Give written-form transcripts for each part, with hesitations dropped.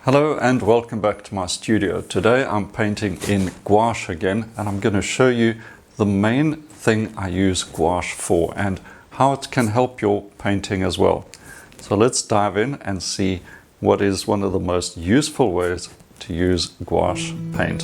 Hello and welcome back to my studio. Today I'm painting in gouache again, and I'm going to show you the main thing I use gouache for and how it can help your painting as well. So let's dive in and see what is one of the most useful ways to use gouache paint.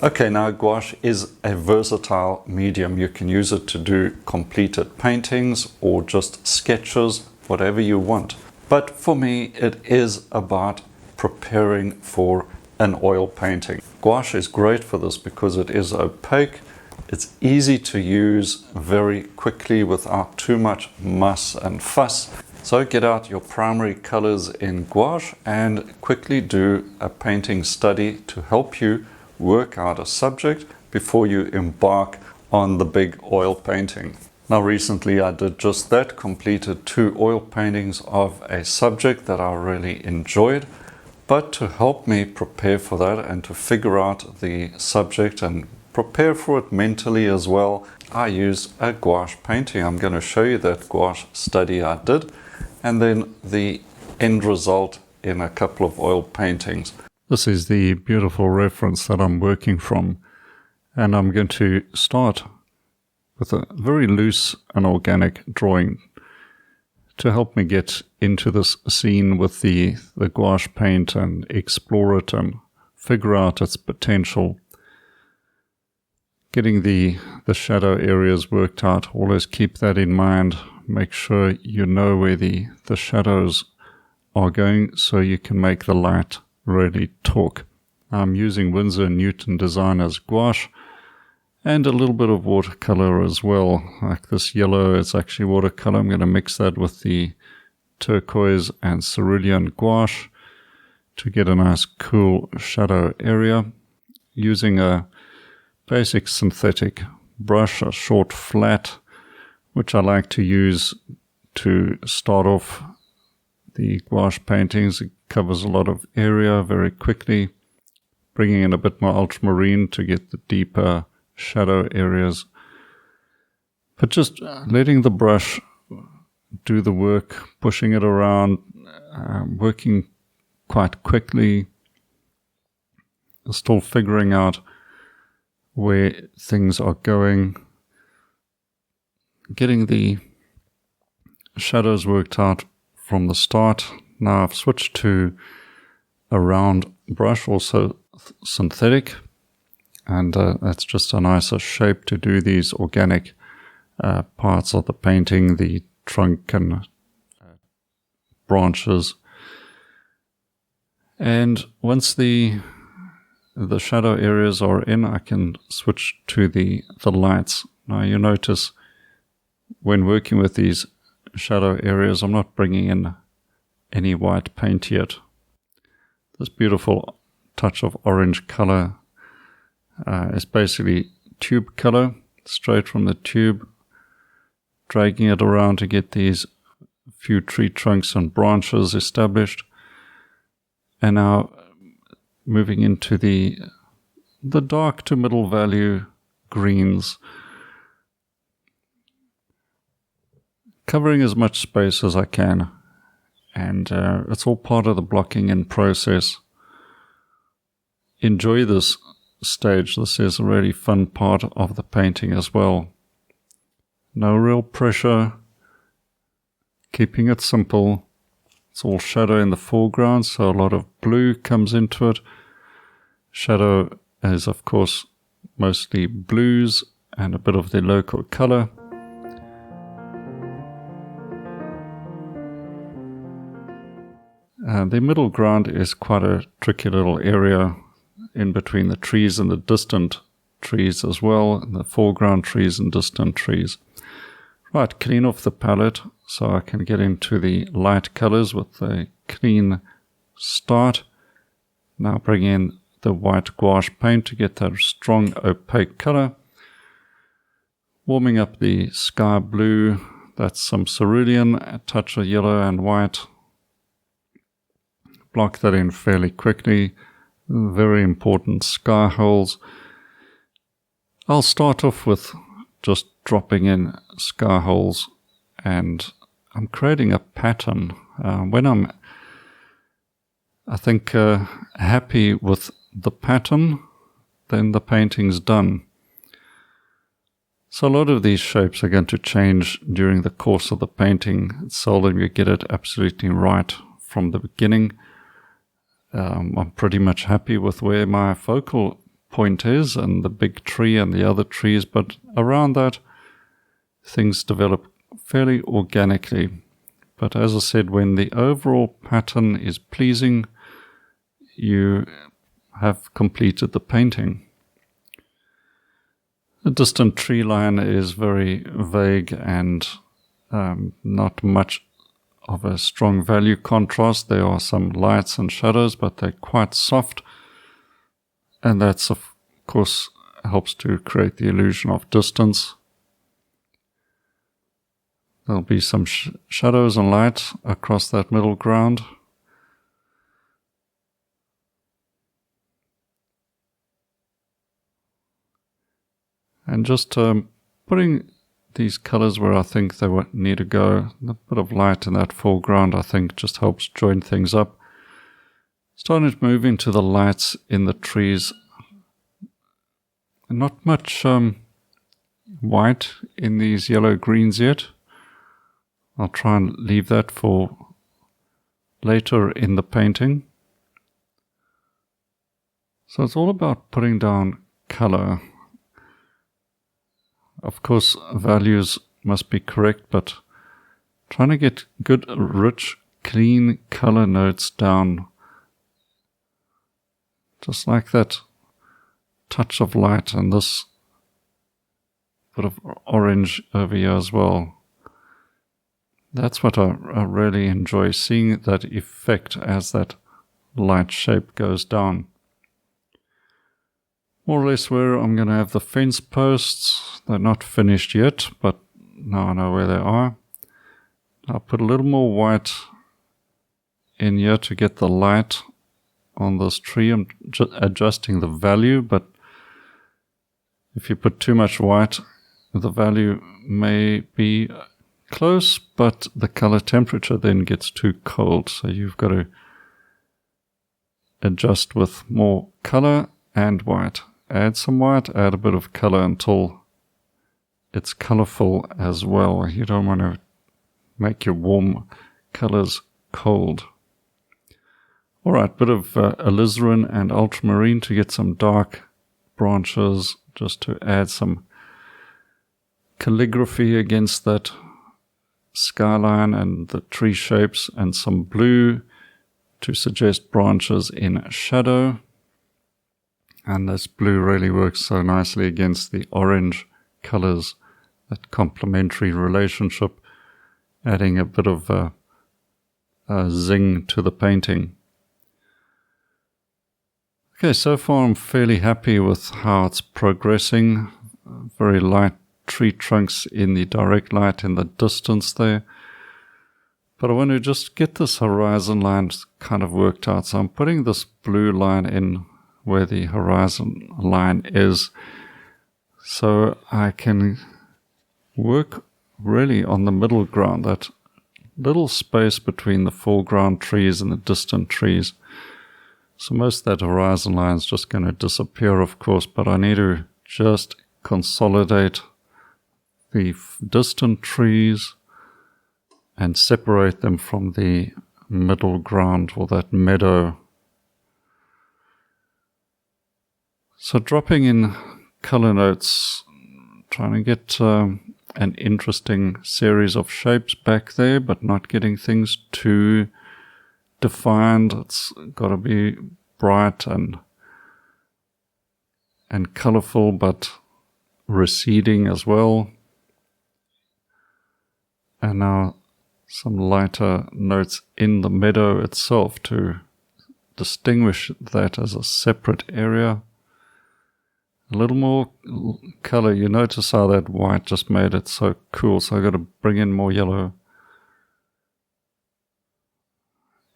Okay, now gouache is a versatile medium. You can use it to do completed paintings or just sketches, whatever you want. But for me, it is about preparing for an oil painting. Gouache is great for this because it is opaque. It's easy to use very quickly without too much muss and fuss. So get out your primary colors in gouache and quickly do a painting study to help you work out a subject before you embark on the big oil painting. Now recently I did just that, completed 2 oil paintings of a subject that I really enjoyed. But to help me prepare for that and to figure out the subject and prepare for it mentally as well, I used a gouache painting. I'm going to show you that gouache study I did and then the end result in a couple of oil paintings. This is the beautiful reference that I'm working from, and I'm going to start with a very loose and organic drawing to help me get into this scene with the gouache paint and explore it and figure out its potential. Getting the shadow areas worked out, always keep that in mind. Make sure you know where the shadows are going so you can make the light really talk. I'm using Winsor & Newton Designer's gouache and a little bit of watercolor as well. Like this yellow, it's actually watercolor. I'm going to mix that with the turquoise and cerulean gouache to get a nice cool shadow area. Using a basic synthetic brush, a short flat, which I like to use to start off the gouache paintings. It covers a lot of area very quickly, bringing in a bit more ultramarine to get the deeper shadow areas. But just letting the brush do the work, pushing it around, working quite quickly, still figuring out where things are going, getting the shadows worked out from the start. Now I've switched to a round brush, also synthetic, and that's just a nicer shape to do these organic parts of the painting, the trunk and branches. And once the shadow areas are in, I can switch to the lights. Now you notice when working with these shadow areas, I'm not bringing in any white paint yet. This beautiful touch of orange color is basically tube color, straight from the tube, dragging it around to get these few tree trunks and branches established. And now moving into the dark to middle value greens, covering as much space as I can, and it's all part of the blocking in process. Enjoy this stage. This is a really fun part of the painting as well. No real pressure, keeping it simple. It's all shadow in the foreground, so a lot of blue comes into it. Shadow is of course mostly blues and a bit of the local color. The middle ground is quite a tricky little area in between the trees and the distant trees as well, and the foreground trees and distant trees. Right, clean off the palette so I can get into the light colors with a clean start. Now bring in the white gouache paint to get that strong opaque color. Warming up the sky blue, that's some cerulean, a touch of yellow and white. Block that in fairly quickly. Very important sky holes. I'll start off with just dropping in sky holes and I'm creating a pattern. When I'm, I think, happy with the pattern, then the painting's done. So a lot of these shapes are going to change during the course of the painting. It's seldom you get it absolutely right from the beginning. I'm pretty much happy with where my focal point is and the big tree and the other trees, but around that things develop fairly organically. But as I said, when the overall pattern is pleasing, you have completed the painting. The distant tree line is very vague and not much of a strong value contrast. There are some lights and shadows, but they're quite soft, and that's of course helps to create the illusion of distance. There'll be some shadows and light across that middle ground. And just putting these colors where I think they need to go. A bit of light in that foreground, I think, just helps join things up. Starting to move into the lights in the trees. Not much white in these yellow greens yet. I'll try and leave that for later in the painting. So it's all about putting down color. Of course, values must be correct, but trying to get good, rich, clean color notes down. Just like that touch of light and this bit of orange over here as well. That's what I really enjoy, seeing that effect as that light shape goes down. More or less where I'm going to have the fence posts. They're not finished yet, but now I know where they are. I'll put a little more white in here to get the light on this tree. I'm just adjusting the value, but if you put too much white, the value may be close, but the color temperature then gets too cold. So you've got to adjust with more color and white. Add some white, add a bit of color until it's colorful as well. You don't want to make your warm colors cold. Alright, bit of alizarin and ultramarine to get some dark branches, just to add some calligraphy against that skyline and the tree shapes, and some blue to suggest branches in shadow. And this blue really works so nicely against the orange colors, that complementary relationship, adding a bit of a zing to the painting. Okay, so far I'm fairly happy with how it's progressing. Very light tree trunks in the direct light in the distance there. But I want to just get this horizon line kind of worked out. So I'm putting this blue line in where the horizon line is, so I can work really on the middle ground, that little space between the foreground trees and the distant trees. So most of that horizon line is just going to disappear, of course, but I need to just consolidate the distant trees and separate them from the middle ground, or that meadow. So dropping in color notes, trying to get an interesting series of shapes back there, but not getting things too defined. It's got to be bright and colorful, but receding as well. And now some lighter notes in the meadow itself to distinguish that as a separate area. A little more color. You notice how that white just made it so cool, so I've got to bring in more yellow.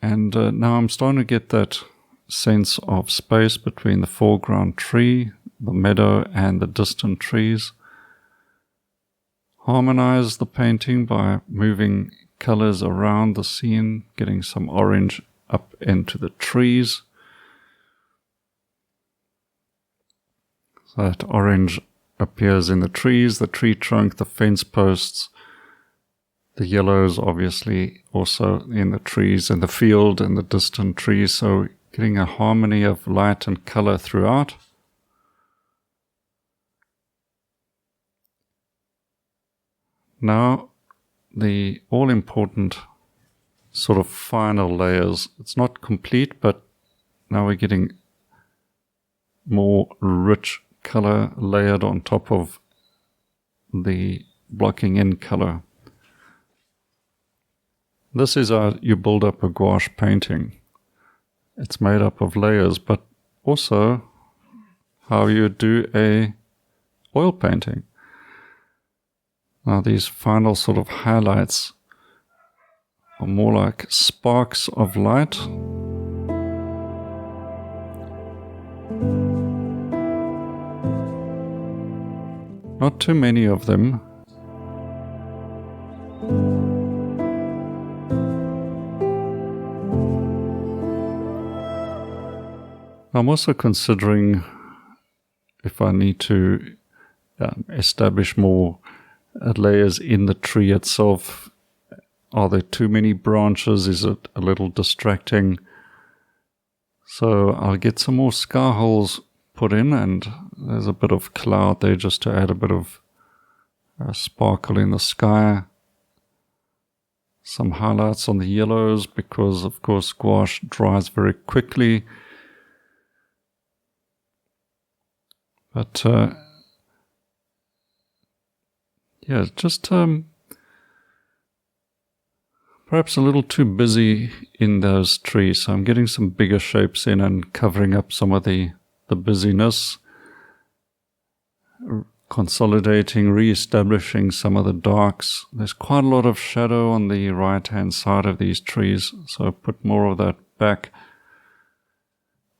And now I'm starting to get that sense of space between the foreground tree, the meadow, and the distant trees. Harmonize the painting by moving colors around the scene, getting some orange up into the trees. So that orange appears in the trees, the tree trunk, the fence posts. The yellows obviously also in the trees and the field and the distant trees. So getting a harmony of light and color throughout. Now the all-important sort of final layers. It's not complete, but now we're getting more rich color layered on top of the blocking in color. This is how you build up a gouache painting. It's made up of layers, but also how you do a oil painting. Now these final sort of highlights are more like sparks of light. Not too many of them. I'm also considering if I need to establish more layers in the tree itself. Are there too many branches? Is it a little distracting? So I'll get some more sky holes put in, and there's a bit of cloud there just to add a bit of sparkle in the sky. Some highlights on the yellows because of course gouache dries very quickly. But yeah, just perhaps a little too busy in those trees. So I'm getting some bigger shapes in and covering up some of the busyness, consolidating, re-establishing some of the darks. There's quite a lot of shadow on the right-hand side of these trees, so I put more of that back.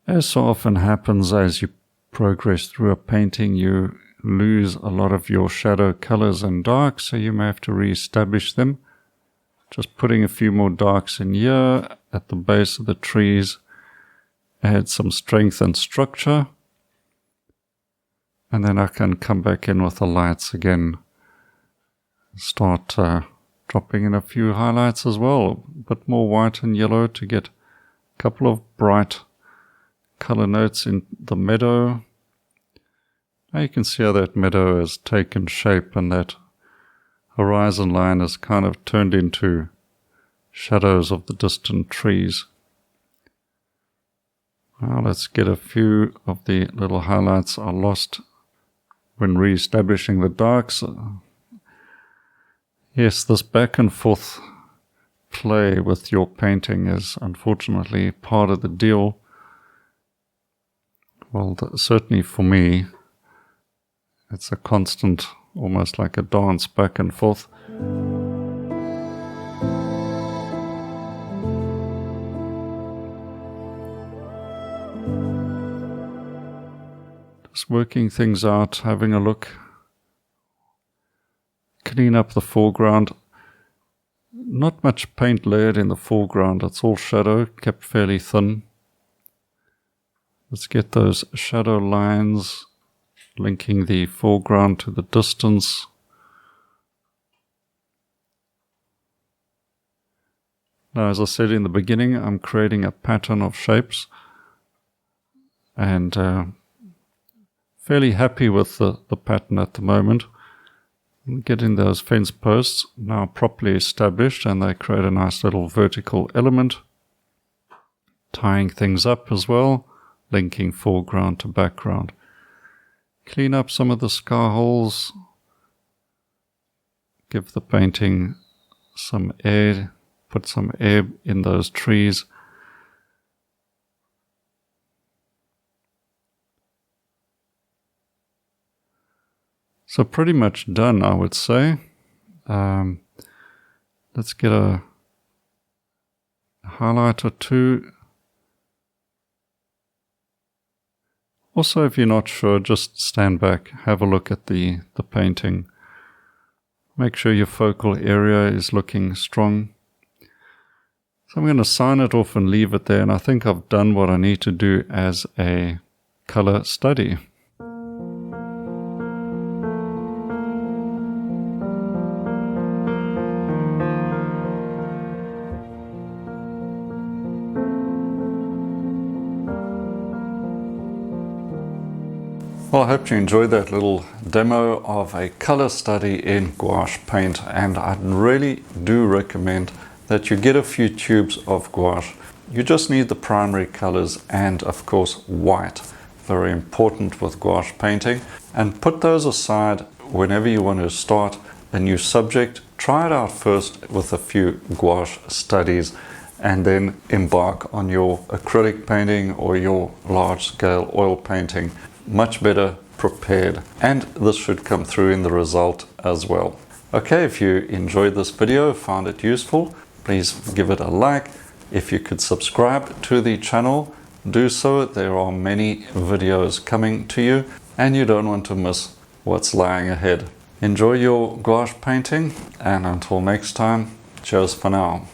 As so often happens as you progress through a painting, you lose a lot of your shadow colors and darks, so you may have to re-establish them. Just putting a few more darks in here at the base of the trees, add some strength and structure, and then I can come back in with the lights again. Start dropping in a few highlights as well, a bit more white and yellow to get a couple of bright color notes in the meadow. Now you can see how that meadow has taken shape and that horizon line has kind of turned into shadows of the distant trees. Now let's get a few of the little highlights are lost when re-establishing the darks. Yes, this back and forth play with your painting is unfortunately part of the deal. Well, certainly for me, it's a constant, almost like a dance back and forth. Just working things out, having a look. Clean up the foreground. Not much paint layered in the foreground, it's all shadow, kept fairly thin. Let's get those shadow lines linking the foreground to the distance. Now, as I said in the beginning, I'm creating a pattern of shapes and fairly happy with the pattern at the moment. Getting those fence posts now properly established, and they create a nice little vertical element. Tying things up as well, linking foreground to background. Clean up some of the sky holes. Give the painting some air. Put some air in those trees. So pretty much done, I would say. Let's get a highlight or two. Also, if you're not sure, just stand back, have a look at the painting. Make sure your focal area is looking strong. So I'm going to sign it off and leave it there, and I think I've done what I need to do as a color study. Well, I hope you enjoyed that little demo of a color study in Gouache Paint, and I really do recommend that you get a few tubes of gouache. You just need the primary colors and of course white, very important with gouache painting, and put those aside whenever you want to start a new subject. Try it out first with a few gouache studies and then embark on your acrylic painting or your large-scale oil painting much better prepared, and this should come through in the result as well. Okay, if you enjoyed this video, found it useful, please give it a like. If you could subscribe to the channel, do so. There are many videos coming to you and you don't want to miss what's lying ahead. Enjoy your gouache painting, and until next time, cheers for now.